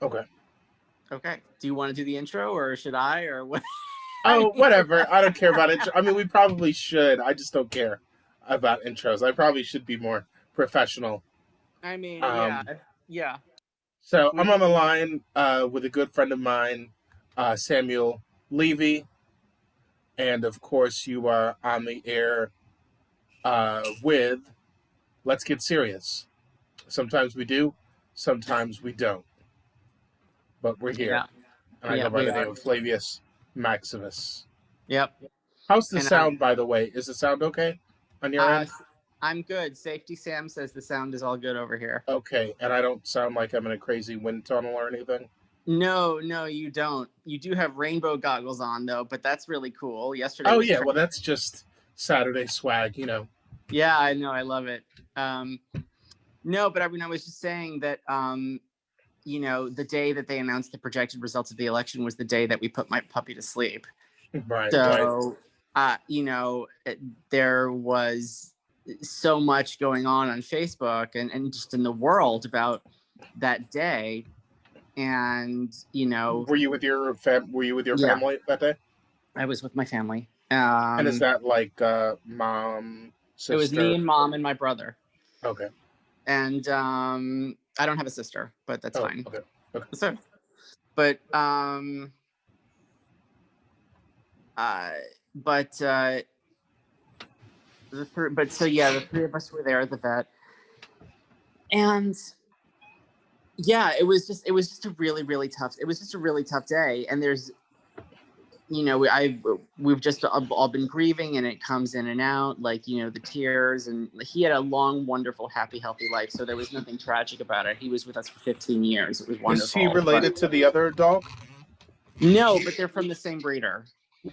Okay. Okay. Do you want to do the intro or should I or what? Oh, whatever. I don't care about intro. I mean, we probably should. I just don't care about intros. I probably should be more professional. I mean, yeah. Um, Yeah. so I'm We on the line with a good friend of mine, Samuel Levy, and of course you are on the air with Let's Get Serious. Sometimes we do, sometimes we don't, but we're here, yeah. and I Yeah, go by we the name are. of Flavius Maximus. Yep. How's the And sound, by the way? Is the sound okay on your uh end? I'm good. Safety Sam says the sound is all good over here. Okay, and I don't sound like I'm in a crazy wind tunnel or anything? No, no, you don't. You do have rainbow goggles on though, but that's really cool. Yesterday Oh, was yeah, well, that's just Saturday swag, Yeah, I know, I love it. Um no, but I mean I was just saying that the day that they announced the projected results of the election was the day that we put my puppy to sleep. Right, right. So, there was so much going on Facebook and just in the world about that day. And, Were you with your yeah, family that day? I was with my family. And is that like mom, It was me sister? and mom and my brother. Okay. And I don't have a sister, but that's Oh, fine. okay. Okay. So, but, uh, but, the three of us were there at the vet. And yeah, it was just a really, really tough. It was just a really tough day. And we've just all been grieving, and it comes in and out, like, the tears. And he had a long, wonderful, happy, healthy life. So there was nothing tragic about it. He was with us for 15 years. It was Is he wonderful. But related to the other dog? no, but they're from the same breeder.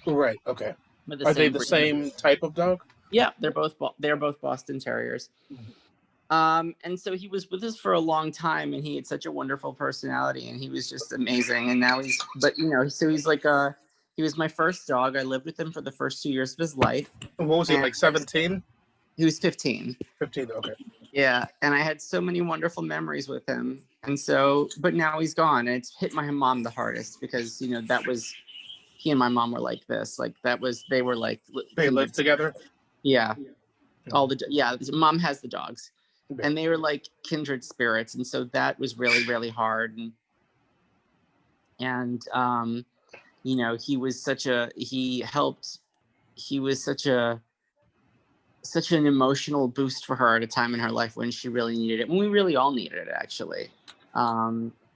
Right, okay. With the Are they same the breeder. same type of dog? Yeah, they're both Boston Terriers. And so he was with us for a long time, and he had such a wonderful personality, and he was just amazing. And now so he's like he was my first dog. I lived with him for the first 2 years of his life. What was he, And like 17? he was 15. 15, okay. Yeah. And I had so many wonderful memories with him. And so, but now he's gone, and it's hit my mom the hardest because, he and my mom were like this, like they were like, They live together? yeah, mom has the dogs. And they were like kindred spirits. And so that was really, really hard. And he was such an emotional boost for her at a time in her life when she really needed it, when we really all needed it, actually.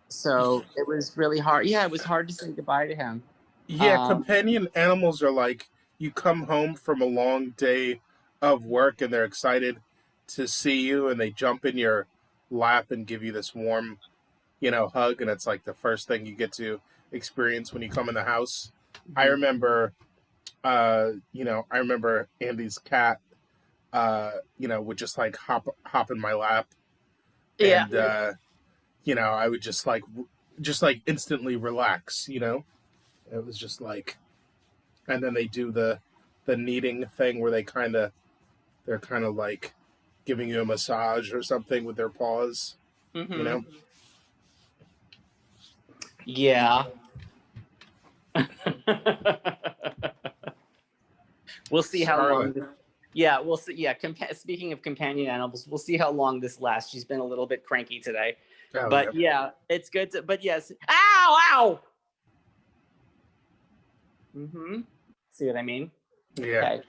So it was really hard. Yeah, it was hard to say goodbye to him. Yeah, companion animals are like, you come home from a long day of work and they're excited to see you, and they jump in your lap and give you this warm, hug, and it's like the first thing you get to experience when you come in the house. I remember I remember Andy's cat would just like hop in my lap, Yeah. and I would just like instantly relax. It was just like, and then they do the kneading thing where they're kind of like giving you a massage or something with their paws. Yeah. We'll see how long. Yeah, we'll see. Yeah, speaking of companion animals, we'll see how long this lasts. She's been a little bit cranky today. Oh, but yeah, it's good to. But yes. Ow! See what I mean? Yeah. Okay.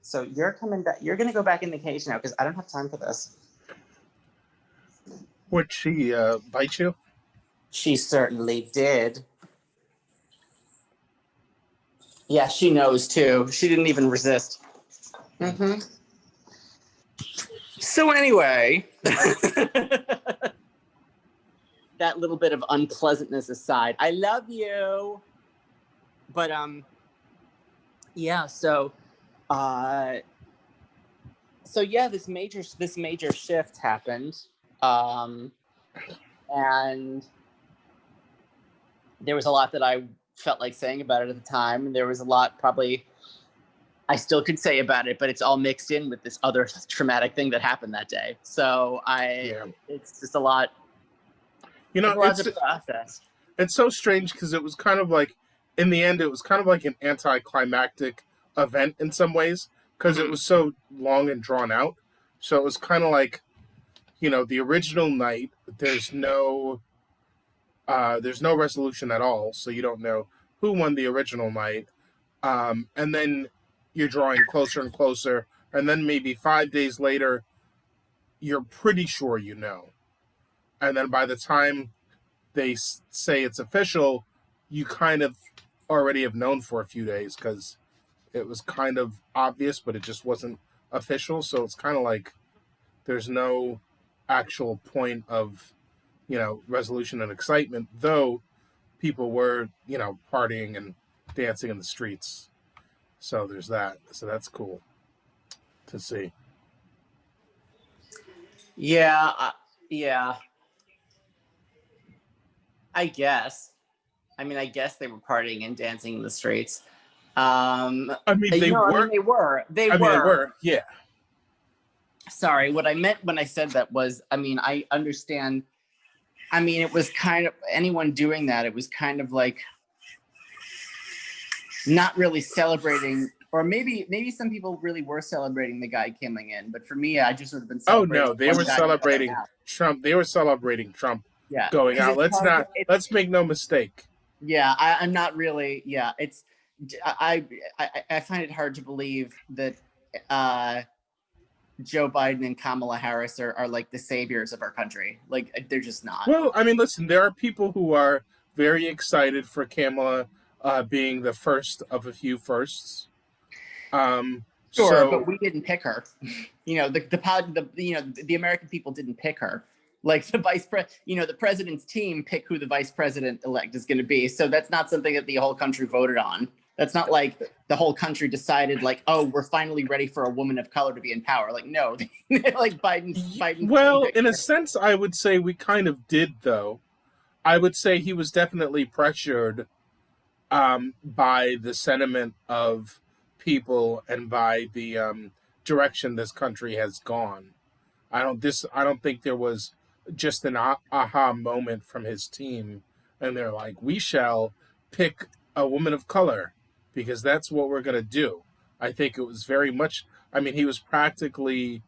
So you're coming back. You're gonna go back in the cage now because I don't have time for this. Would she bite you? She certainly did. Yeah, she knows too. She didn't even resist. So anyway, that little bit of unpleasantness aside, I love you. But yeah. So yeah, this major shift happened, and there was a lot that I felt like saying about it at the time. And there was a lot probably I still could say about it, but it's all mixed in with this other traumatic thing that happened that day. So it's just a lot. You It know, was a process. it's so strange because it was kind of like, in the end, it was kind of like an anticlimactic event in some ways because it Mhm. was so long and drawn out. So it was kind of like, the original night. There's no resolution at all, so you don't know who won the original night. And then you're drawing closer and closer, and then maybe 5 days later, you're pretty sure you know. And then by the time they say it's official, you kind of already have known for a few days because it was kind of obvious, but it just wasn't official. So it's kind of like there's no actual point of, resolution and excitement, though people were, partying and dancing in the streets. So there's that. So that's cool to see. Yeah, yeah. I guess. I mean, I guess they were partying and dancing in the streets. I mean, they I mean, were. they were. They I mean, they were. were. Yeah. Sorry, what I meant when I said that was, I mean, I understand. I mean, it was kind of anyone doing that. It was kind of like not really celebrating, or maybe some people really were celebrating the guy coming in. But for me, I just would have been Oh celebrating no, they one were guy going celebrating out. Trump. They were celebrating Trump Yeah, going because out. it's hard. Let's make no mistake. Yeah, I'm not really. Yeah, it's. I find it hard to believe that Joe Biden and Kamala Harris are like the saviors of our country. Like they're just not. Well, I mean, listen, there are people who are very excited for Kamala being the first of a few firsts. Sure, So but we didn't pick her. The American people didn't pick her. Like the president's team pick who the vice president elect is going to be. So that's not something that the whole country voted on. That's not like the whole country decided like, oh, we're finally ready for a woman of color to be in power. Like, no, like Biden. well, in a sense, I would say we kind of did, though. I would say he was definitely pressured by the sentiment of people and by the direction this country has gone. I don't think there was just an aha moment from his team, and they're like, we shall pick a woman of color because that's what we're gonna do. I think it was very much. I mean, he was practically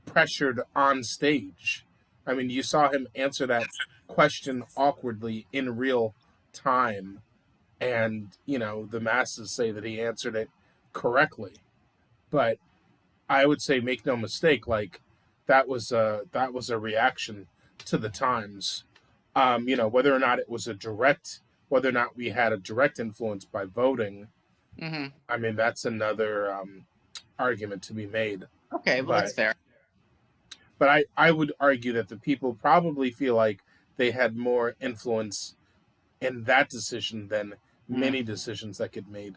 pressured on stage. I mean, you saw him answer that question awkwardly in real time, and the masses say that he answered it correctly. But I would say, make no mistake, like that was a reaction to the times. Whether or not it was whether or not we had a direct influence by voting. Mm-hmm. I mean, that's another argument to be made. Okay, well, that's fair. But I would argue that the people probably feel like they had more influence in that decision than many decisions that get made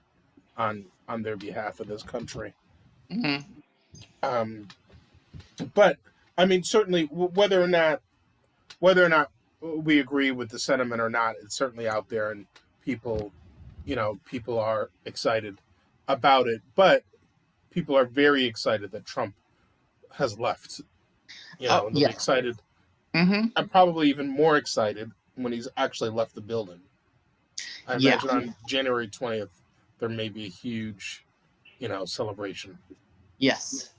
on their behalf of this country. Mm-hmm. But I mean, certainly, whether or not we agree with the sentiment or not, it's certainly out there, and people, people are excited about it. But people are very excited that Trump has left. And they'll be excited. Mm-hmm. I'm probably even more excited when he's actually left the building. I imagine on January 20th there may be a huge, celebration. Yes.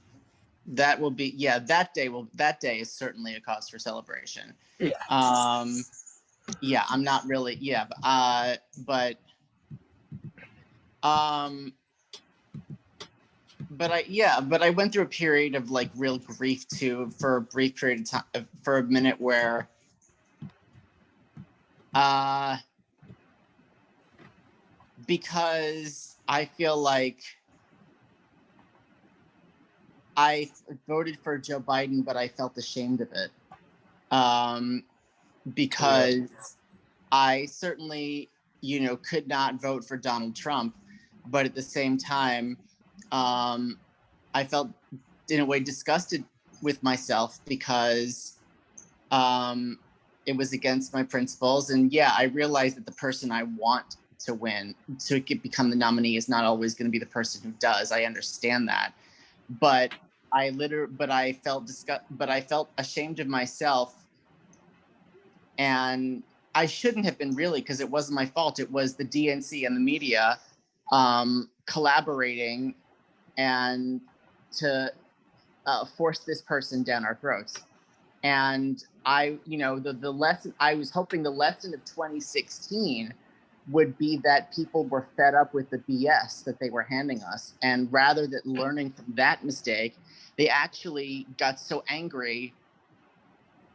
That will be that day is certainly a cause for celebration. Yeah. I'm not really but I went through a period of like real grief too for a brief period of time, for a minute where because I feel like I voted for Joe Biden, but I felt ashamed of it. Because I certainly, could not vote for Donald Trump, but at the same time, I felt in a way disgusted with myself because it was against my principles. And I realized that the person I want to win, to become the nominee, is not always going to be the person who does. I understand that. But I felt ashamed of myself and I shouldn't have been, really, because it wasn't my fault. It was the DNC and the media collaborating and to force this person down our throats. And the lesson, I was hoping the lesson of 2016 would be that people were fed up with the BS that they were handing us. And rather than learning from that mistake, they actually got so angry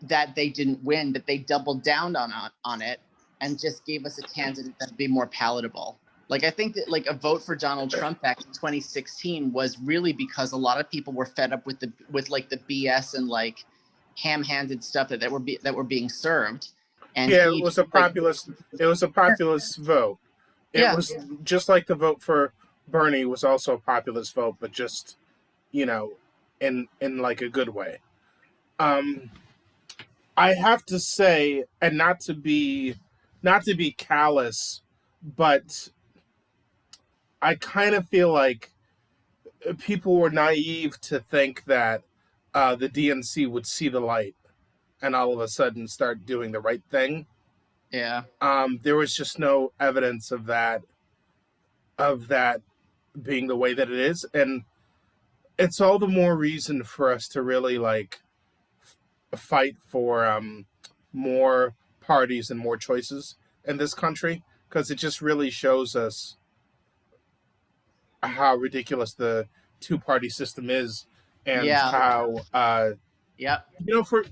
that they didn't win, that they doubled down on it and just gave us a candidate that'd be more palatable. Like, I think that, like, a vote for Donald Trump back in 2016 was really because a lot of people were fed up with the BS and like ham-handed stuff that were being served. And Yeah, it was a populist. It was a populist vote. It was just like the vote for Bernie was also a populist vote, but just, in like a good way. I have to say, and not to be callous, but I kind of feel like people were naive to think that the DNC would see the light and all of a sudden start doing the right thing. Yeah. There was just no evidence of that being the way that it is, and it's all the more reason for us to really like fight for more parties and more choices in this country, because it just really shows us how ridiculous the two-party system is, and how for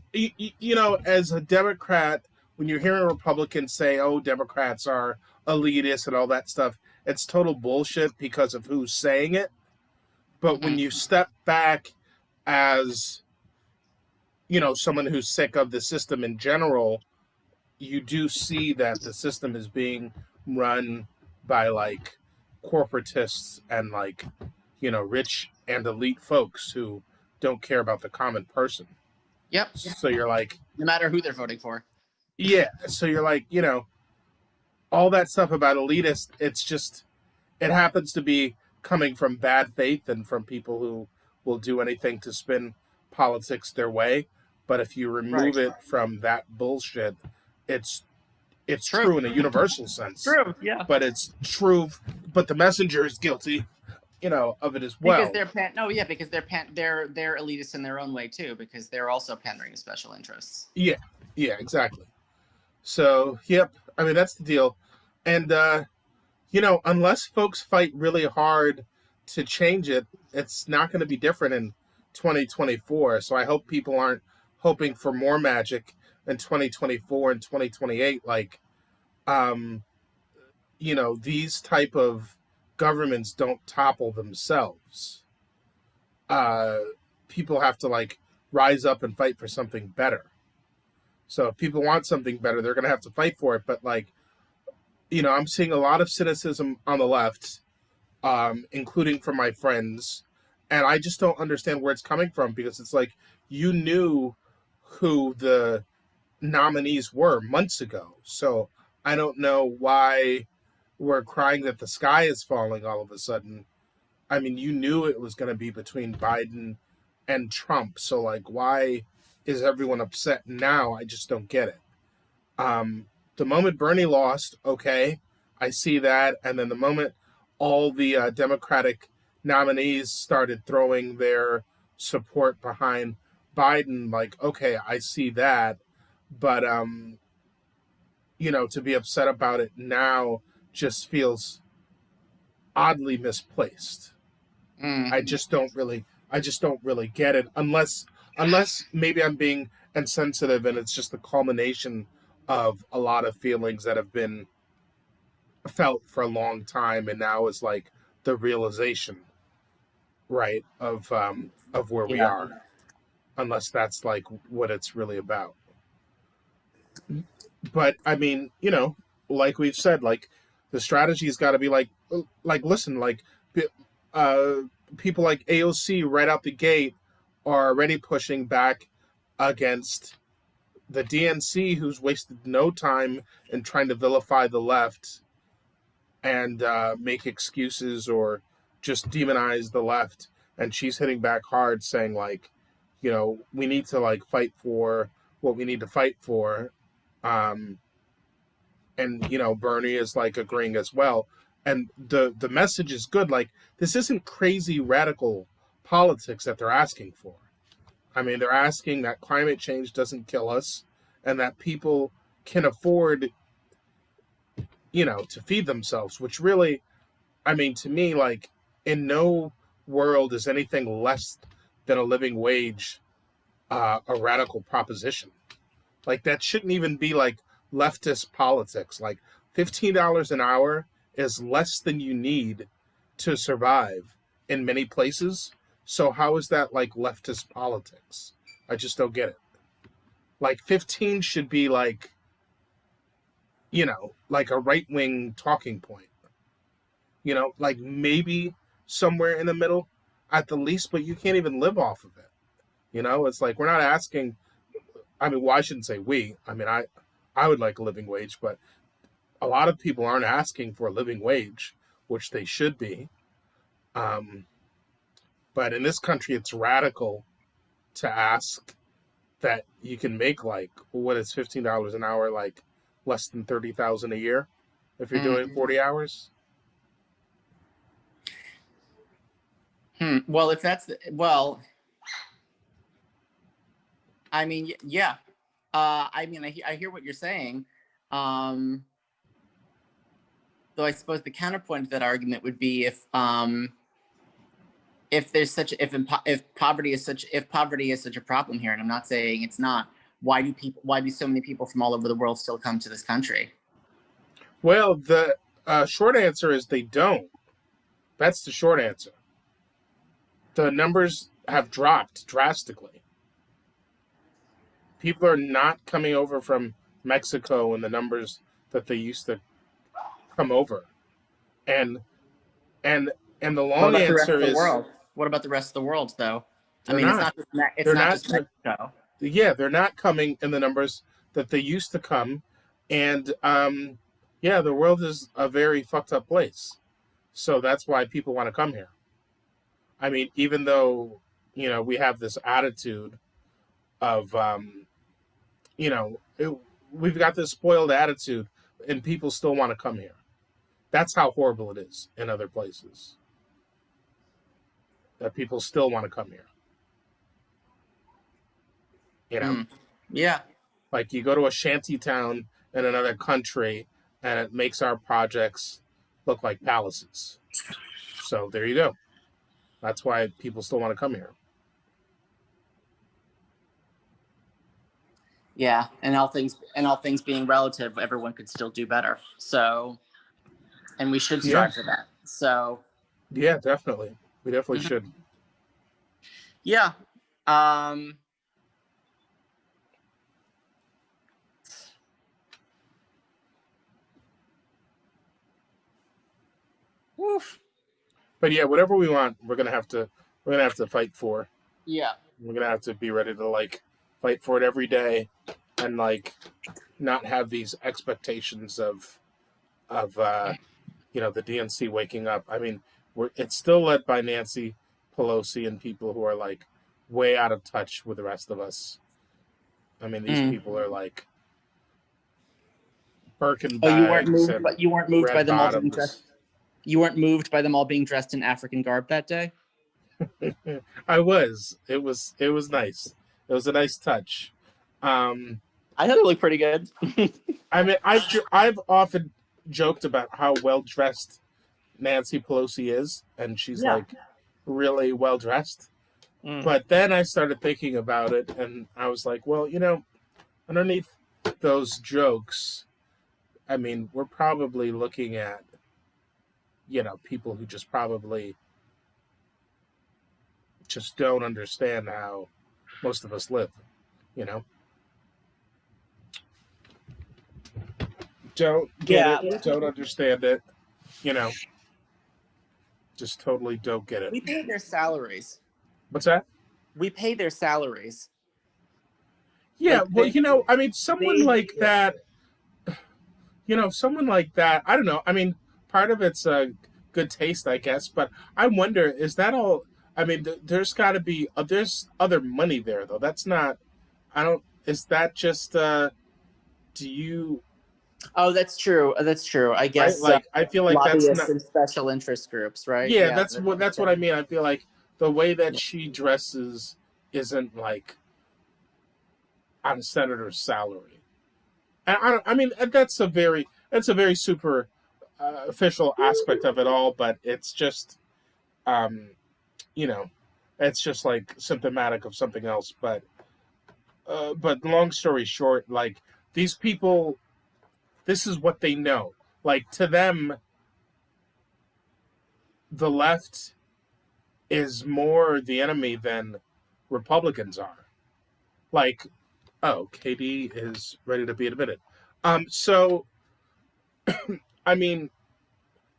as a Democrat, when you're hearing Republicans say, oh, Democrats are elitist and all that stuff, it's total bullshit because of who's saying it. But when you step back as someone who's sick of the system in general, you do see that the system is being run by like corporatists and like rich and elite folks who don't care about the common person. Yep. So you're like, no matter who they're voting for. Yeah. So you're like, all that stuff about elitist, it happens to be coming from bad faith and from people who will do anything to spin politics their way. But if you remove it from that bullshit, it's true in a universal sense. True, yeah. But it's true, but the messenger is guilty, of it as well. Because they're elitist in their own way too, because they're also pandering to special interests. Yeah, exactly. So, yep. I mean, that's the deal. And, unless folks fight really hard to change it, it's not going to be different in 2024. So I hope people aren't hoping for more magic in 2024 and 2028. Like, these type of governments don't topple themselves. People have to, like, rise up and fight for something better. So if people want something better, they're going to have to fight for it. But, like, I'm seeing a lot of cynicism on the left, including from my friends. And I just don't understand where it's coming from, because it's like you knew who the nominees were months ago. So I don't know why we're crying that the sky is falling all of a sudden. I mean, you knew it was going to be between Biden and Trump. So, like, why is everyone upset now? I just don't get it. The moment Bernie lost, okay, I see that. And then the moment all the Democratic nominees started throwing their support behind Biden, like, okay, I see that. But, to be upset about it now just feels oddly misplaced. I just don't really get it, unless maybe I'm being insensitive and it's just the culmination of a lot of feelings that have been felt for a long time, and now is like the realization, right, of where we are, unless that's like what it's really about. But I mean, like we've said, like the strategy's got to be like listen, like people like AOC right out the gate are already pushing back against the DNC, who's wasted no time in trying to vilify the left and make excuses or just demonize the left. And she's hitting back hard, saying like, we need to like fight for what we need to fight for. Um, and Bernie is like agreeing as well, and the message is good. Like, this isn't crazy radical politics that they're asking for. I mean, they're asking that climate change doesn't kill us, and that people can afford to feed themselves, which really, I mean, to me, like, in no world is anything less than a living wage a radical proposition. Like, that shouldn't even be like leftist politics. Like, $15 an hour is less than you need to survive in many places. So how is that like leftist politics? I just don't get it. Like, 15 should be like, like a right wing talking point. Like maybe somewhere in the middle at the least, but you can't even live off of it. It's like, we're not asking. I mean, well, I shouldn't say we. I mean, I would like a living wage, but a lot of people aren't asking for a living wage, which they should be. But in this country, it's radical to ask that you can make, like, what is $15 an hour, like less than 30,000 a year if you're doing 40 hours. Well, if that's I mean, yeah. I mean, I hear what you're saying. Though I suppose the counterpoint to that argument would be if poverty is such a problem here, and I'm not saying it's not, why do so many people from all over the world still come to this country? Well, the short answer is they don't. That's the short answer. The numbers have dropped drastically. People are not coming over from Mexico in the numbers that they used to come over. And the long answer is, what about the rest of the world, though? I mean, not. It's not just Mexico. Yeah, they're not coming in the numbers that they used to come. And yeah, the world is a very fucked up place. So that's why people want to come here. I mean, even though, we have this attitude of, we've got this spoiled attitude, and people still want to come here. That's how horrible it is in other places. That people still want to come here. Yeah. Like, you go to a shanty town in another country, and it makes our projects look like palaces. So there you go. That's why people still want to come here. Yeah, and all things being relative, everyone could still do better. So, and we should strive for that. So, yeah, definitely, we definitely should. Yeah. Woof. But yeah, whatever we want, we're gonna have to fight for. Yeah. We're gonna have to be ready to like fight for it every day, and like not have these expectations of the DNC waking up. I mean, it's still led by Nancy Pelosi and people who are like way out of touch with the rest of us. I mean, these people are like Birkin bags. You weren't moved by them all being dressed. You weren't moved by them all being dressed in African garb that day? I was. It was nice. It was a nice touch. I thought it looked pretty good. I mean, I've often joked about how well dressed Nancy Pelosi is, and she's like really well dressed. But then I started thinking about it, and I was like, well, underneath those jokes, I mean, we're probably looking at people who just probably just don't understand how most of us live, Don't get it, don't understand it, just totally don't get it. We pay their salaries. What's that? We pay their salaries. Yeah, well, I mean, someone like that, I don't know. I mean, part of it's good taste, I guess, but I wonder, is that all? I mean, there's got to be, there's other money there, though. That's not, is that just, Do you Oh, that's true. That's true. I right? guess Like I feel like that's lobbyists not. and special interest groups, right? Yeah, Yeah. that's what I mean. I feel like the way that Yeah. she dresses isn't like on a senator's salary. And I don't. I mean, that's a very super official aspect of it all, but it's just um, you know, it's just like symptomatic of something else. But long story short, like these people, this is what they know. Like to them, the left is more the enemy than Republicans are. Like, oh, KD is ready to be admitted. So I mean,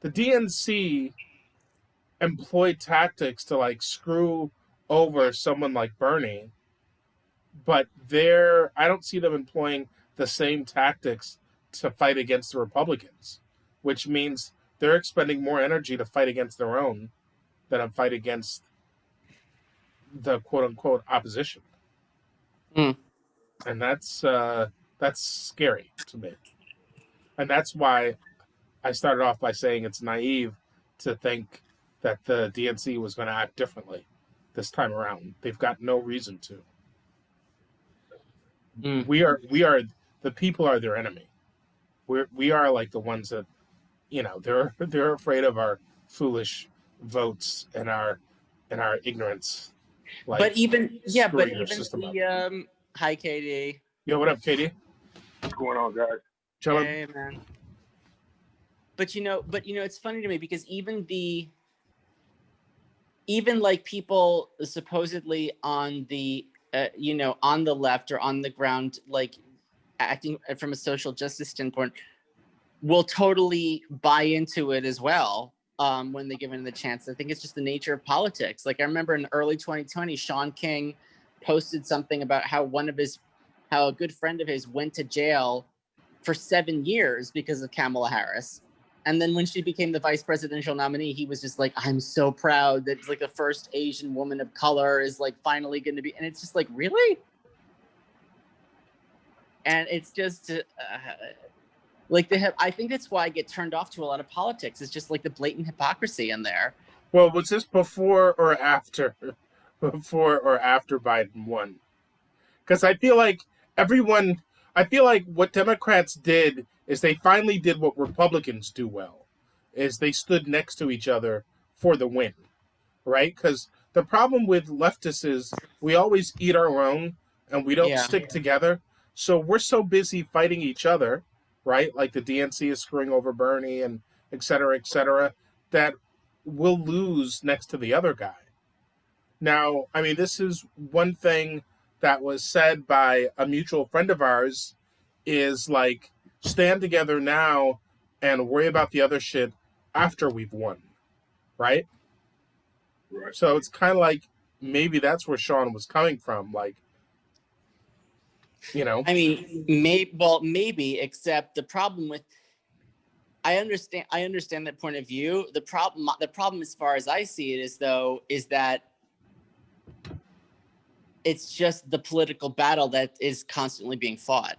the DNC employed tactics to like screw over someone like Bernie, but I don't see them employing the same tactics to fight against the Republicans, which means they're expending more energy to fight against their own than to fight against the quote unquote opposition. Mm. And that's scary to me. And that's why I started off by saying it's naive to think that the DNC was going to act differently this time around. They've got no reason to. Mm. We are the people are their enemy. We are like the ones that they're afraid of our foolish votes and our ignorance. Like But even screwing your system up. hi Katie. Yo, what up, Katie? What's going on, guys? Chillin'? Hey man. But it's funny to me because even like people supposedly on the on the left or on the ground, like acting from a social justice standpoint, will totally buy into it as well when they given the chance. I think it's just the nature of politics. Like I remember in early 2020, Sean King posted something about how a good friend of his went to jail for 7 years because of Kamala Harris. And then when she became the vice presidential nominee, he was just like, I'm so proud that like the first Asian woman of color is like finally going to be. And it's just like, really? And it's just like I think that's why I get turned off to a lot of politics. It's just like the blatant hypocrisy in there. Well, was this before or after Biden won? Because I feel like what Democrats did is they finally did what Republicans do well, is they stood next to each other for the win, right? Because the problem with leftists is we always eat our own and we don't stick together. So we're so busy fighting each other, right? Like the DNC is screwing over Bernie and et cetera, that we'll lose next to the other guy. Now, I mean, this is one thing that was said by a mutual friend of ours is like, stand together now and worry about the other shit after we've won, right? Right. So it's kind of like maybe that's where Sean was coming from, like, I mean, maybe, except the problem with I understand that point of view. The problem as far as I see it is that it's just the political battle that is constantly being fought.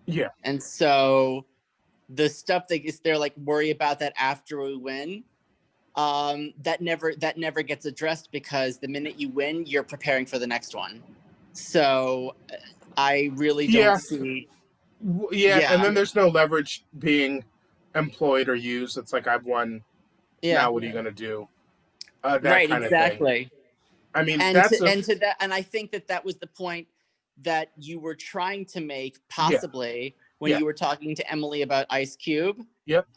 Yeah. And so the stuff that is they're like worry about that after we win, that never gets addressed because the minute you win, you're preparing for the next one. So I really don't see. Yeah, and then there's no leverage being employed or used. It's like, I've won. Yeah. Now what are you going to do? That right. kind Exactly. of thing. I mean, and I think that was the point that you were trying to make possibly when you were talking to Emily about Ice Cube. Yep.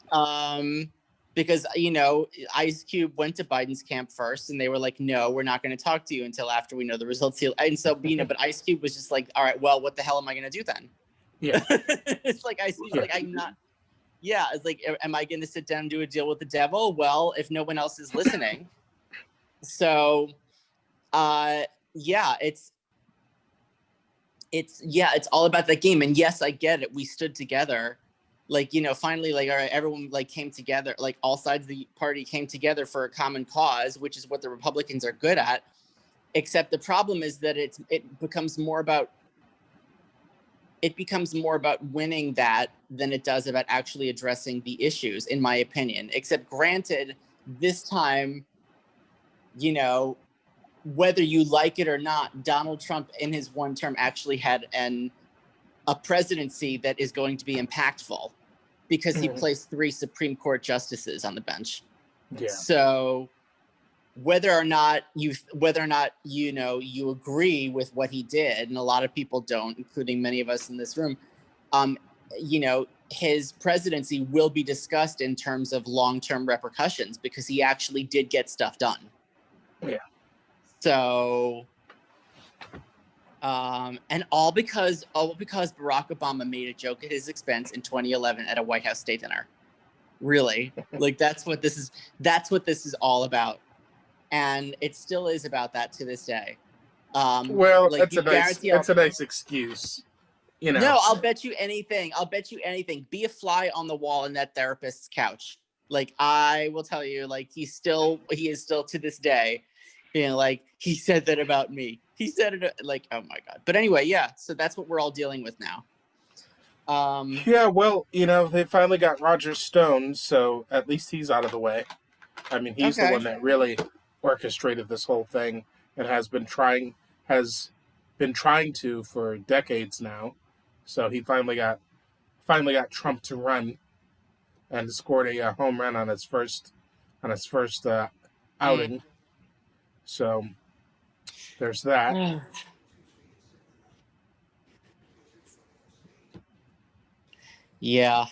Because Ice Cube went to Biden's camp first, and they were like, "No, we're not going to talk to you until after we know the results." And so, but Ice Cube was just like, "All right, well, what the hell am I going to do then?" Yeah. It's like Ice Cube's like, "I'm not." Yeah, it's like, am I going to sit down and do a deal with the devil? Well, if no one else is listening. So, it's all about that game. And yes, I get it. We stood together. Like, finally, like, all right, everyone like came together, like all sides of the party came together for a common cause, which is what the Republicans are good at. Except the problem is that it becomes more about it becomes more about winning that than it does about actually addressing the issues, in my opinion. Except granted, this time, you know, whether you like it or not, Donald Trump in his one term actually had a presidency that is going to be impactful because he placed 3 Supreme Court justices on the bench. Yeah. So whether or not you you agree with what he did, and a lot of people don't, including many of us in this room, you know, his presidency will be discussed in terms of long-term repercussions because he actually did get stuff done. Yeah. So, and all because Barack Obama made a joke at his expense in 2011 at a White House state dinner. Really, like that's what this is all about, and it still is about that to this day. Well, like, that's a nice excuse. You know. No, I'll bet you anything. Be a fly on the wall in that therapist's couch. Like, I will tell you, like, he is still to this day, you know, like, he said that about me. He said it, like, oh my God. But anyway, yeah. So that's what we're all dealing with now. Yeah, well, you know, they finally got Roger Stone, so at least he's out of the way. I mean, he's the one that really orchestrated this whole thing and has been trying to for decades now. So he finally got Trump to run and scored a home run on his first outing. So there's that. Yeah.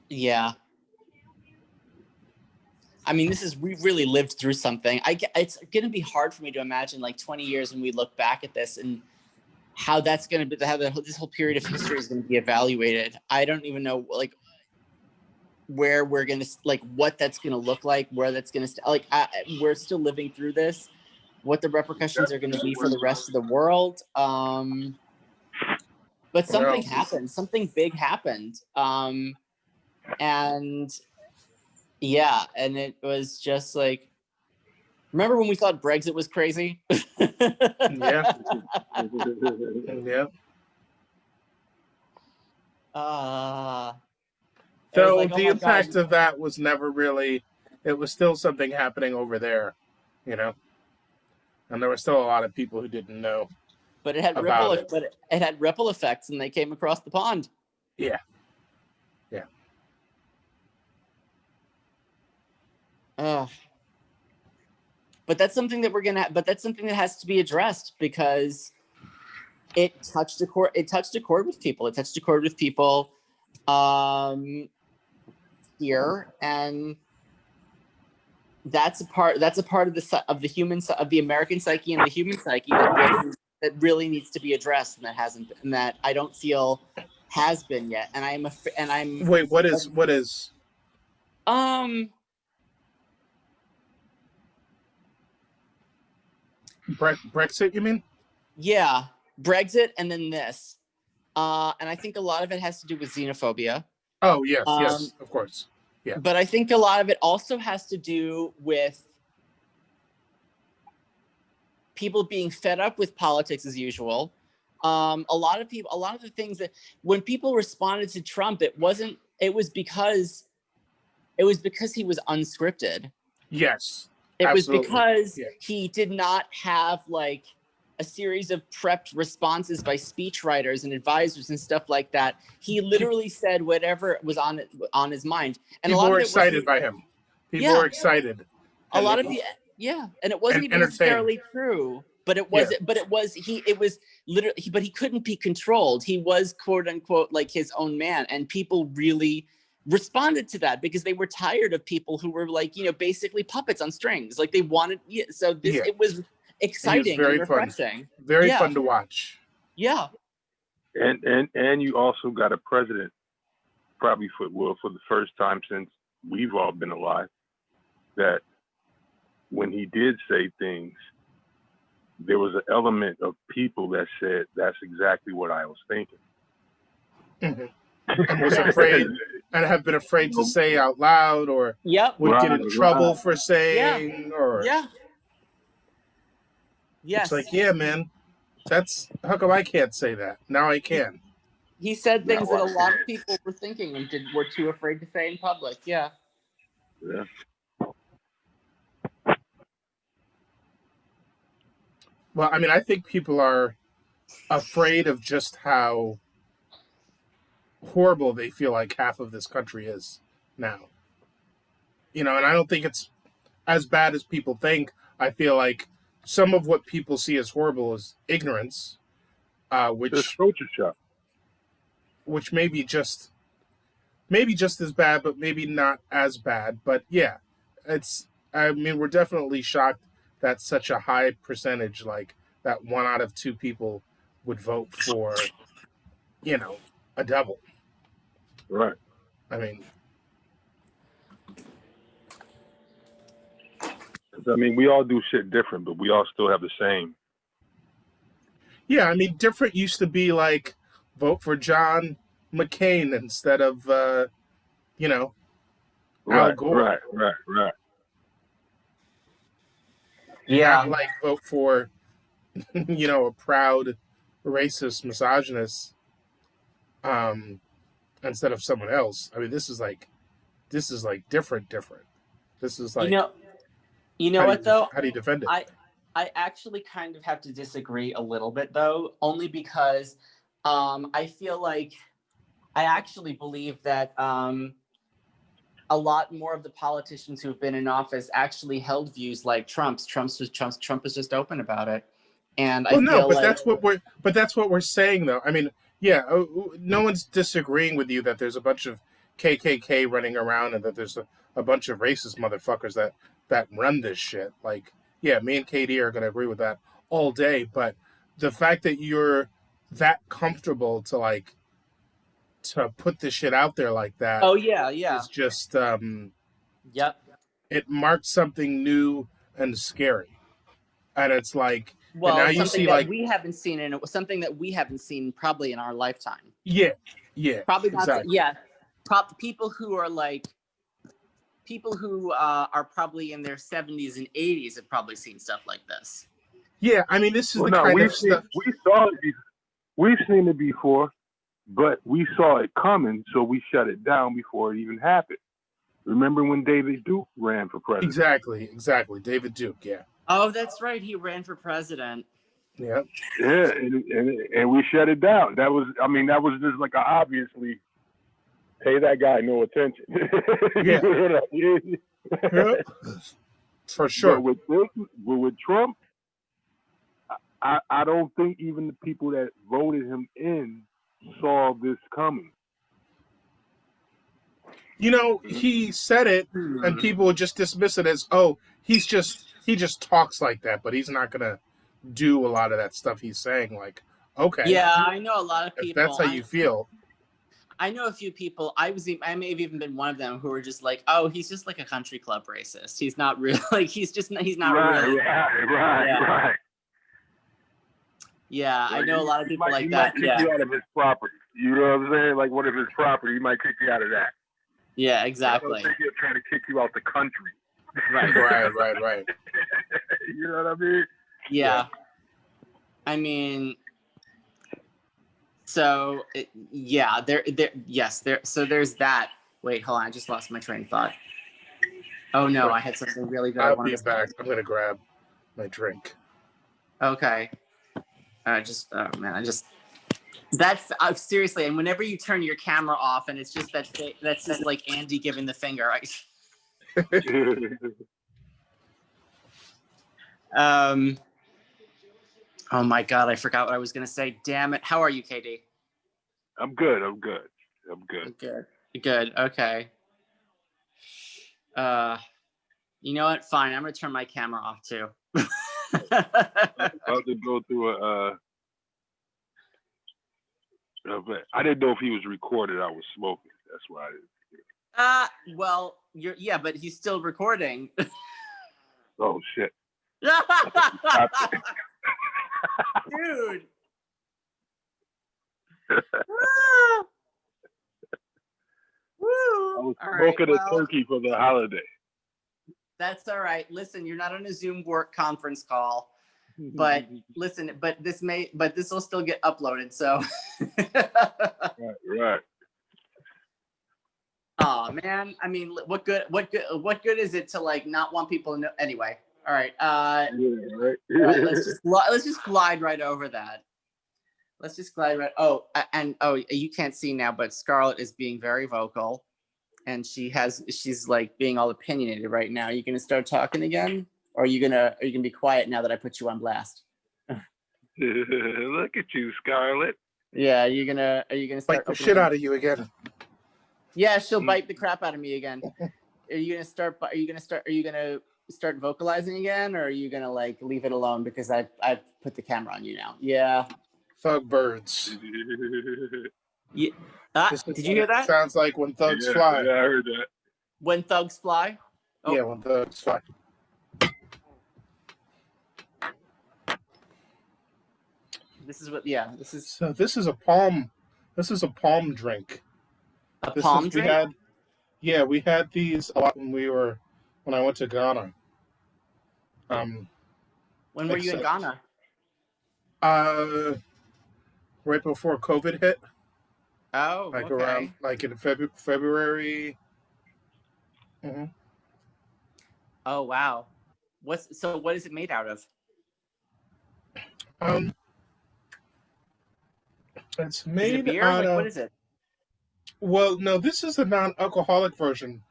Yeah. I mean, we've really lived through something. It's going to be hard for me to imagine like 20 years when we look back at this and how that's going to be, how this whole period of history is going to be evaluated. I don't even know like where we're going to, like what that's going to look like, where that's going to, we're still living through this, what the repercussions are going to be for the rest of the world. But something happened, something big happened. And yeah, and it was just like, remember when we thought Brexit was crazy? Yeah. Yeah. So like, the impact of that was never really, it was still something happening over there, you know, and there were still a lot of people who didn't know. But it had ripple effects, and they came across the pond. Yeah. Yeah. But that's something that that's something that has to be addressed because it touched a chord. It touched a chord with people. Here, and that's a part of the human, of the American psyche and the human psyche that really needs to be addressed, and that hasn't, and that I don't feel has been yet. And I'm wait. What is? Brexit, you mean? Yeah, Brexit, and then this, and I think a lot of it has to do with xenophobia. Oh yes, yes, of course. Yeah. But I think a lot of it also has to do with people being fed up with politics as usual. A lot of the things that when people responded to Trump, it was because he was unscripted. Yes. It absolutely. was because he did not have like a series of prepped responses by speechwriters and advisors and stuff like that. He literally said whatever was on his mind. And people a lot were of it excited by him. People were excited. A lot of and it wasn't even necessarily true. But it was, but he couldn't be controlled. He was quote unquote like his own man, and people really responded to that because they were tired of people who were like, you know, basically puppets on strings. Like they wanted, it was exciting, very and refreshing, very fun to watch. Yeah, and you also got a president, probably for the first time since we've all been alive, that when he did say things, there was an element of people that said, that's exactly what I was thinking. Mm-hmm. And was afraid, and have been afraid to say out loud, or would get in trouble for saying, Yes. It's like, yeah, man, that's how come I can't say that? Now I can. He said Now things that a I lot of can. people were thinking and were too afraid to say in public. Yeah. Yeah. Well, I mean, I think people are afraid of just how horrible they feel like half of this country is now. And I don't think it's as bad as people think. I feel like some of what people see as horrible is ignorance, Just which culture shock. may be just as bad, but maybe not as bad. But yeah, it's. I mean, we're definitely shocked that such a high percentage, like that 1 out of 2 people, would vote for, a devil. Right. I mean, I mean, we all do shit different, but we all still have the same. yeah, I mean, different used to be like vote for John McCain instead of, Al Right. Gore. Right. Yeah. Not like vote for, a proud, racist, misogynist, um, instead of someone else. I mean, this is like different. This is You like know, you know what though? how do you defend it? I actually kind of have to disagree a little bit though, only because I feel like I actually believe that a lot more of the politicians who've been in office actually held views like Trump's. Trump was just open about it, and I Well, no, feel but like that's what we're saying though. I mean, yeah, no one's disagreeing with you that there's a bunch of KKK running around and that there's a bunch of racist motherfuckers that run this shit. Like, yeah, me and Katie are gonna agree with that all day. But the fact that you're that comfortable to put this shit out there like that oh yeah, is just yep. it marks something new and scary. And it's like, and now Well, you something see that like, we haven't seen, and something that we haven't seen probably in our lifetime. yeah, Probably not. exactly. Yeah, people who are like people who are probably in their 70s and 80s have probably seen stuff like this. Yeah, I mean, this is Well, the no, kind of stuff. we've seen it before, but we saw it coming, so we shut it down before it even happened. Remember when David Duke ran for president? Exactly. David Duke, yeah. Oh, that's right. He ran for president. Yeah. Yeah, and we shut it down. That was just like obviously pay that guy no attention. Yeah. For sure. But with Trump, I don't think even the people that voted him in saw this coming. He said it, and people would just dismiss it as, oh, he just talks like that, but he's not gonna do a lot of that stuff he's saying. Like, okay, Yeah, I know a lot of people. if that's how you feel. I know a few people. I may have even been one of them who were just like, "Oh, he's just like a country club racist. He's not real. Like he's not real." Right. Yeah, I know a lot of people like he that. Might kick you out of his property. You know what I'm saying? Like one of his property, he might kick you out of that. Yeah, I exactly. don't think he'll try to kick you out the country. Right. You know what I mean? Yeah. I mean, so so there's that. Wait, hold on. I just lost my train of thought. Oh no, I had something really good. I'll be back. I'm gonna grab my drink. Okay. That's seriously. And whenever you turn your camera off, and it's just that's just like Andy giving the finger. Right? Oh my God, I forgot what I was gonna say. Damn it! How are you, KD? I'm good. Good. Okay. You know what? Fine. I'm gonna turn my camera off too. About to go through I didn't know if he was recorded. I was smoking. That's why I didn't. Well, but he's still recording. Oh shit. Dude. I was smoking a turkey for the holiday. That's all right. Listen, you're not on a Zoom work conference call. But listen, but this will still get uploaded. So, Right. oh man, I mean, what good is it to like not want people to know? Anyway, all right. Right. All right, let's just glide right over that. Let's just glide right. Oh, and you can't see now, but Scarlett is being very vocal, and she's like being all opinionated right now. Are you gonna start talking again, or are you gonna be quiet now that I put you on blast? Look at you, Scarlett. Yeah, are you gonna start Like the shit out of you again. Yeah, she'll bite the crap out of me again. Are you gonna start vocalizing again, or are you gonna like leave it alone because I've put the camera on you now? Yeah. Thug birds. Yeah. Did you hear that? Sounds like when thugs Yeah, fly. I heard that. When thugs fly? Oh. Yeah, when thugs fly. This is what. Yeah, this is So this is a palm. This is a palm drink. a This palm is, drink. we had these a lot when I went to Ghana. When were you in except- Ghana? Right before COVID hit, Oh, like okay. around like in February. Mm-hmm. Oh wow. What is it made out of? It's Is it made beer? out of. What is it? Well, no, this is the non-alcoholic version.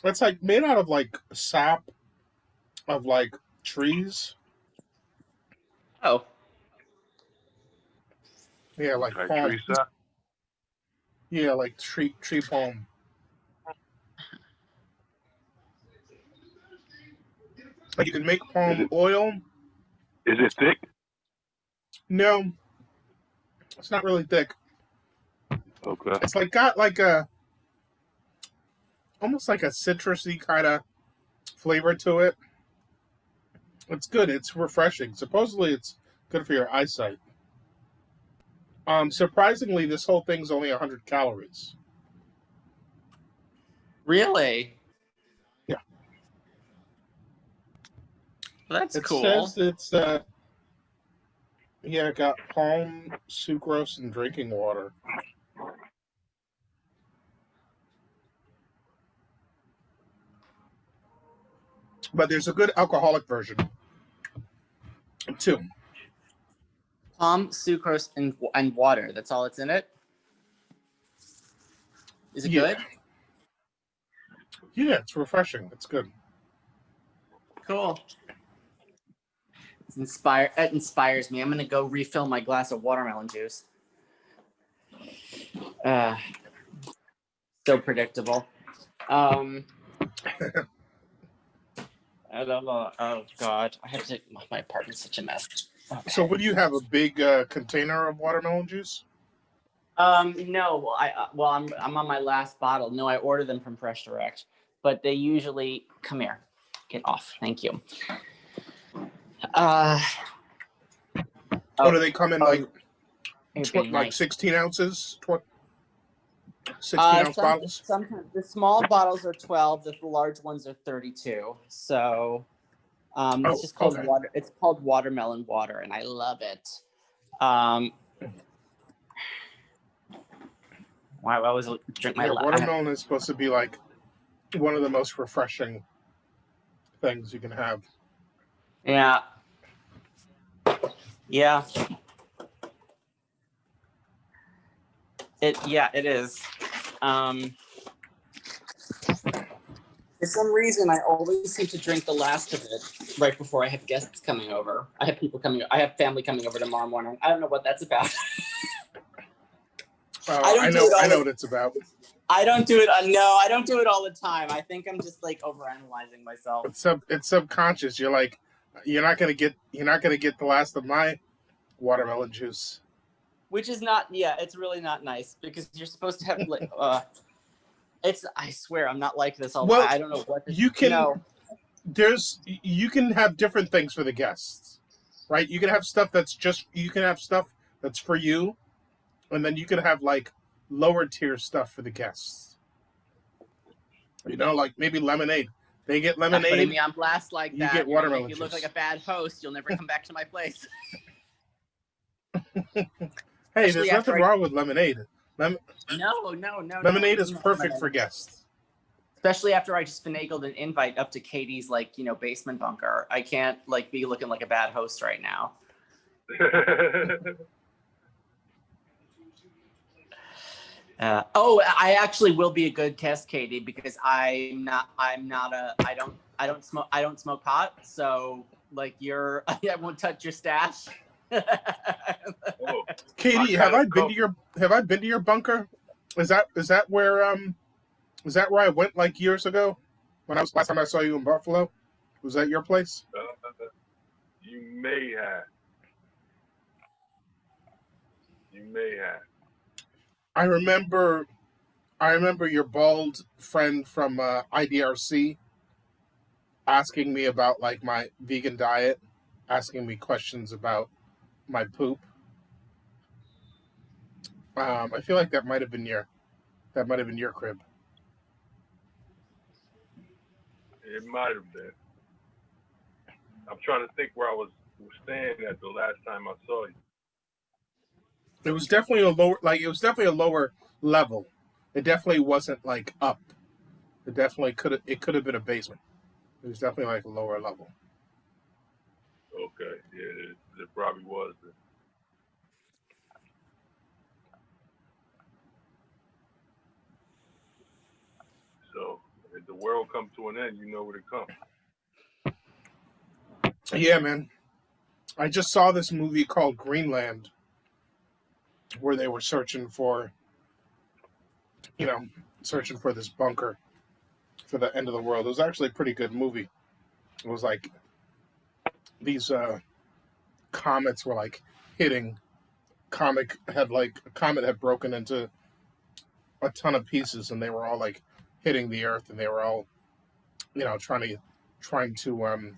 It's like made out of like sap of like trees. Oh. Yeah, like Like palm. Teresa. Yeah, like tree palm. Like you can make palm oil. Is it thick? No, it's not really thick. Okay. It's like got like a almost like a citrusy kind of flavor to it. It's good. It's refreshing. Supposedly, it's good for your eyesight. Surprisingly, this whole thing's only 100 calories. Really? Yeah. Well, that's It cool. says it's it got palm, sucrose, and drinking water. But there's a good alcoholic version too. Palm, sucrose, and water. That's all it's in it. Is it good? Yeah, it's refreshing. It's good. Cool. It inspires me. I'm gonna go refill my glass of watermelon juice. So predictable. I don't know. Oh God, I have to. My apartment's such a mess. Okay. So, would you have a big container of watermelon juice? No. I'm on my last bottle. No, I order them from Fresh Direct, but they usually come here. Get off. Thank you. Do they come in like nice. 16 ounces? 16-ounce bottles? Sometimes the small bottles are 12. The large ones are 32. So it's just called water. It's called watermelon water, and I love it. Why I was drink my watermelon is supposed to be like one of the most refreshing things you can have. Yeah. Yeah. It is. For some reason, I always seem to drink the last of it right before I have guests coming over. I have family coming over tomorrow morning. I don't know what that's about. I know what it's about. I don't do it. No, I don't do it all the time. I think I'm just like overanalyzing myself. It's subconscious. You're like, you're not gonna get the last of my watermelon juice. Which is not. Yeah, it's really not nice because you're supposed to have like. I swear I'm not like this all. Well, I don't know what you can. No. You can have different things for the guests, right? You can have stuff you can have stuff that's for you, and then you can have like lower tier stuff for the guests. You know, like maybe lemonade. They get Stop putting lemonade. me on blast like You that. get You're gonna watermelon make me look juice. like a bad host. You'll never come back to my place. Hey, Especially there's nothing after wrong with lemonade. No. Lemonade is perfect for guests. Especially after I just finagled an invite up to Katie's basement bunker. I can't be looking like a bad host right now. I actually will be a good guest, Katie, because I don't smoke pot. So I won't touch your stash. Oh, Katie, have I been to your bunker? Is that where I went like years ago? Last time I saw you in Buffalo? Was that your place? you may have. I remember your bald friend from IDRC asking me about like my vegan diet, asking me questions about my poop. I feel like that might have been your crib. It might have been. I'm trying to think where I was staying at the last time I saw you. It was definitely a lower level. It definitely wasn't like up. It could have been a basement. It was definitely like a lower level. Okay, yeah, it probably was. So if the world comes to an end, you know where to come. Yeah, man. I just saw this movie called Greenland, where they were searching for this bunker for the end of the world. It was actually a pretty good movie. It was like these comets were like hitting. A comet had broken into a ton of pieces, and they were all like hitting the earth, and they were all trying to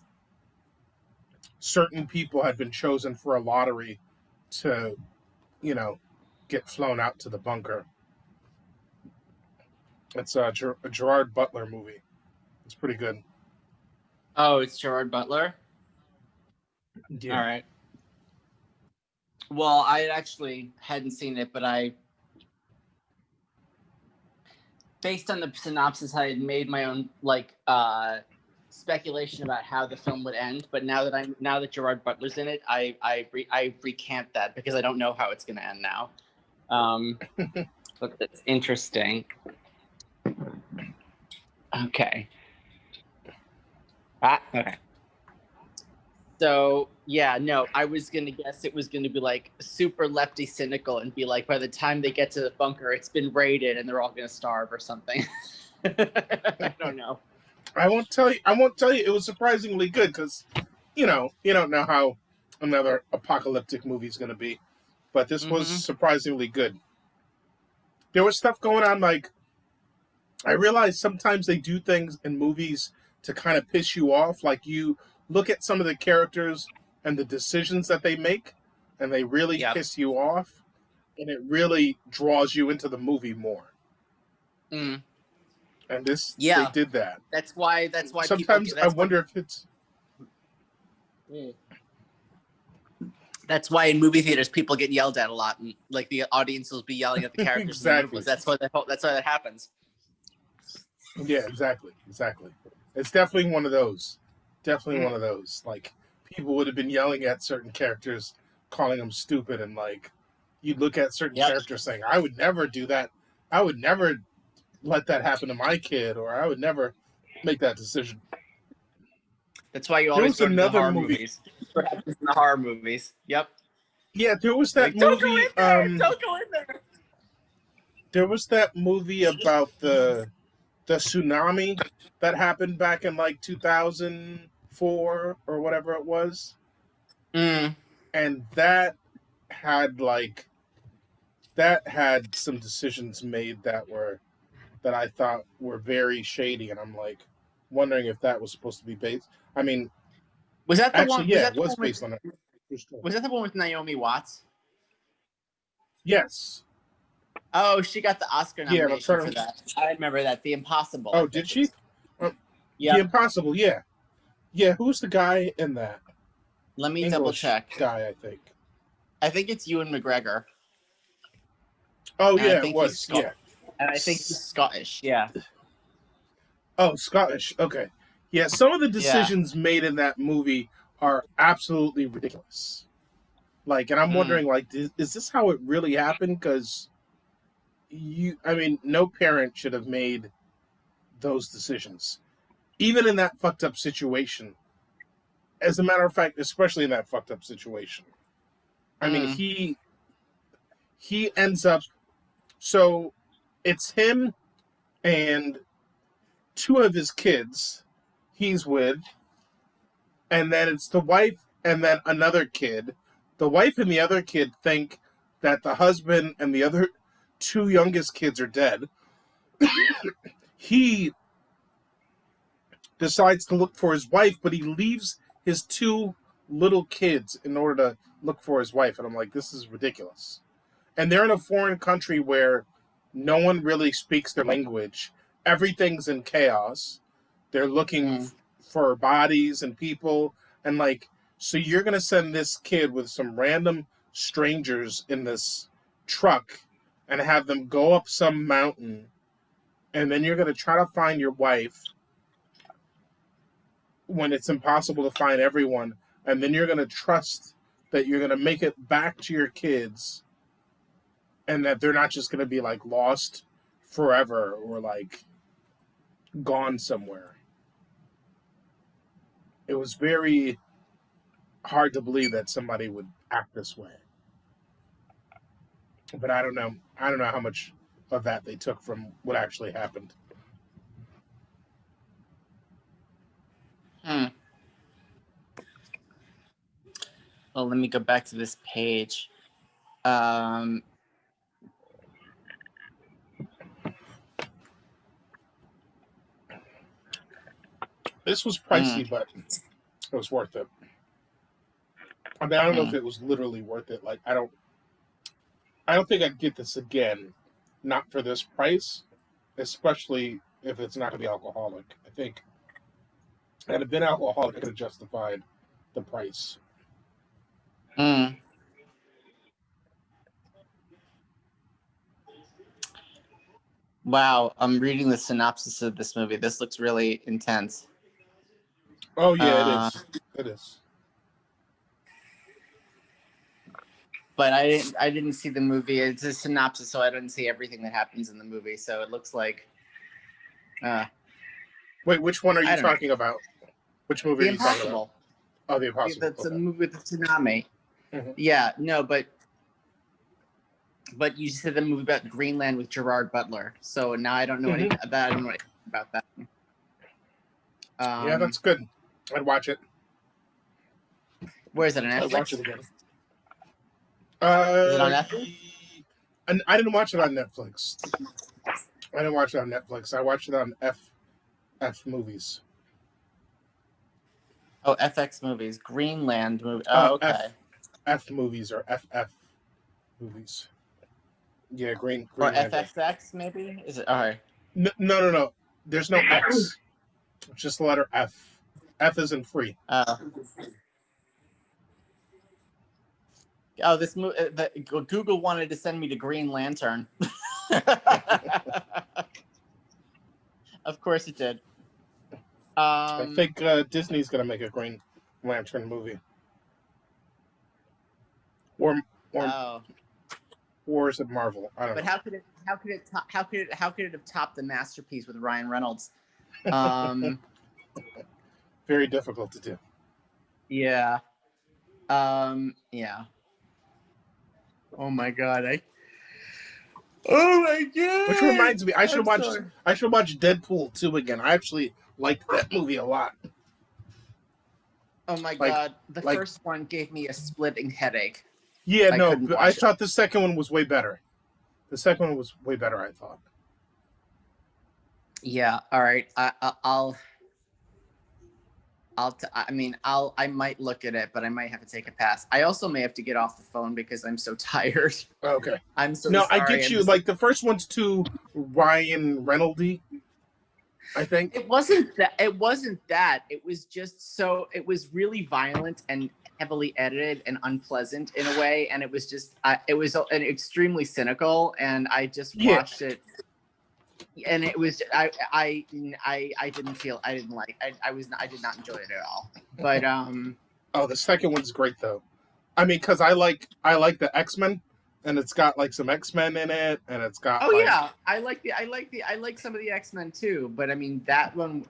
certain people had been chosen for a lottery to get flown out to the bunker. It's a Gerard Butler movie. It's pretty good. Oh, it's Gerard Butler? Yeah. All right. Well, I actually hadn't seen it, but based on the synopsis, I had made my own speculation about how the film would end. But now that Gerard Butler's in it, I recant that because I don't know how it's going to end now. But it's interesting. Okay. Okay. So yeah, no, I was gonna guess it was gonna be like super lefty cynical and be like, by the time they get to the bunker, it's been raided and they're all gonna starve or something. I don't know. I won't tell you. It was surprisingly good because, you don't know how another apocalyptic movie is gonna be, but this was surprisingly good. There was stuff going on like. I realize sometimes they do things in movies to kind of piss you off. Like you look at some of the characters and the decisions that they make, and they really piss you off, and it really draws you into the movie more. Mm. And they did that. That's why. Sometimes I wonder if it's. That's why in movie theaters people get yelled at a lot, and like the audience will be yelling at the characters. Exactly. That's why that happens. Yeah, exactly. It's definitely one of those. One of those. Like, people would have been yelling at certain characters, calling them stupid, and like, you'd look at certain characters saying, I would never do that. I would never let that happen to my kid, or I would never make that decision. That's why you always go to the horror movies. What happens in the horror movies. Yep. Yeah, there was that movie. Don't go in there! Don't go in there! There was that movie about the tsunami that happened back in like 2004 or whatever it was. And that had some decisions made that I thought were very shady, and I'm like wondering if that was supposed to be based. I mean, was that the actually, one? Yeah, it was based on it. Was that the one with Naomi Watts? Yes. Oh, she got the Oscar nomination for that. I remember that. The Impossible. Oh, did she? Yeah. The Impossible. Yeah, yeah. Who's the guy in that? Let me double English check. guy, I think. I think it's Ewan McGregor. Oh And I yeah, it think he's was. Yeah. And I think he's Scottish. Yeah. Oh, Scottish. Okay. Yeah, some of the Yeah. decisions made in that movie are absolutely ridiculous. Like, and I'm wondering, like, is this how it really happened? Because I mean, no parent should have made those decisions, even in that fucked up situation. As a matter of fact, especially in that fucked up situation. I mean, he ends up. So it's him and two of his kids he's with, and then it's the wife and then another kid. The wife and the other kid think that the husband and the other two youngest kids are dead. He decides to look for his wife, but he leaves his two little kids in order to look for his wife. And I'm like, this is ridiculous. And they're in a foreign country where no one really speaks their language. Everything's in chaos. They're looking for bodies and people. And like, so you're going to send this kid with some random strangers in this truck and have them go up some mountain. And then you're going to try to find your wife when it's impossible to find everyone. And then you're going to trust that you're going to make it back to your kids and that they're not just going to be like lost forever or like gone somewhere. It was very hard to believe that somebody would act this way. But I don't know. I don't know how much of that they took from what actually happened. Well, let me go back to this page. This was pricey, but it was worth it. I mean, I don't know if it was literally worth it. Like, I don't think I'd get this again, not for this price, especially if it's not going to be alcoholic. I think had it been alcoholic, it could have justified the price. Wow, I'm reading the synopsis of this movie. This looks really intense. Oh yeah, it is. It is. But I didn't see the movie. It's a synopsis, so I didn't see everything that happens in the movie. So it looks like. Wait, which one are you talking about? Which movie The are you talking about? Impossible. Oh, The Impossible. That's a movie with the tsunami. Yeah, no, but you said the movie about Greenland with Gerard Butler. So now I don't know anything about that. I don't know anything about that. Yeah, that's good. I'd watch it. Where is it on Netflix? I'd watch it again. Is it on Netflix? I didn't watch it on Netflix. I watched it on F Movies. Oh, FX Movies. Greenland movie. Oh, okay. F Movies or FF Movies. Yeah, Green. Or FXX maybe? Is it? All right. No. There's no X. Just the letter F. F isn't free. Oh, this movie. Google wanted to send me to Green Lantern. Of course it did. I think Disney's gonna make a Green Lantern movie. Or is it Marvel? I don't know. But how could it have topped the masterpiece with Ryan Reynolds? Very difficult to do. Yeah. Yeah. Oh my god. Oh my god. Which reminds me, I should watch Deadpool 2 again. I actually liked that movie a lot. Oh my god. The first one gave me a splitting headache. Yeah, I thought the second one was way better. The second one was way better, I thought. Yeah, all right. I might look at it, but I might have to take a pass. I also may have to get off the phone because I'm so tired. Okay. I'm so sorry. I get you. Like, the first one's too Ryan Reynolds-y. I think. It wasn't that. It wasn't that. It was just so. It was really violent and heavily edited and unpleasant in a way. And it was just. It was an extremely cynical. And I just watched it. And it was. I didn't feel. I didn't like. I did not enjoy it at all. But Oh, the second one's great though. I mean, because I like the X-Men, and it's got like some X-Men in it, and it's got. oh like, yeah, I like some of the X-Men too. But I mean that one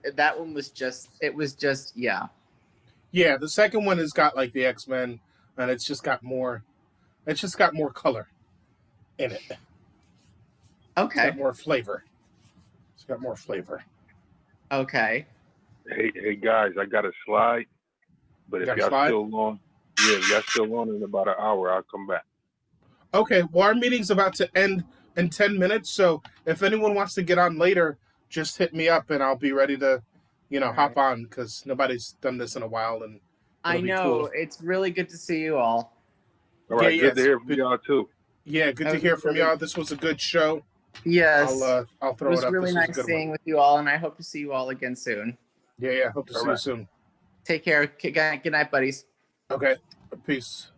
was just. It was just yeah. Yeah, the second one has got like the X-Men, and it's just got more. It's just got more color in it. It's Okay. got more flavor. It's got more flavor. Okay. Hey guys, I got to slide. But if Gotta y'all slide? still on, if y'all still on in about an hour, I'll come back. Okay, well, our meeting's about to end in 10 minutes, so if anyone wants to get on later, just hit me up and I'll be ready to, hop on because nobody's done this in a while. And I it'll be know. cool. It's really good to see you all. All right, Yeah, good to it's hear from good. y'all too. Yeah, good to Okay, hear from brother. y'all. This was a good show. Yes. I'll It throw was it up. really This was a nice good seeing one. with you all, and I hope to see you all again soon. Yeah, hope to All see you right. soon. Take care. Good night, buddies. Okay, peace.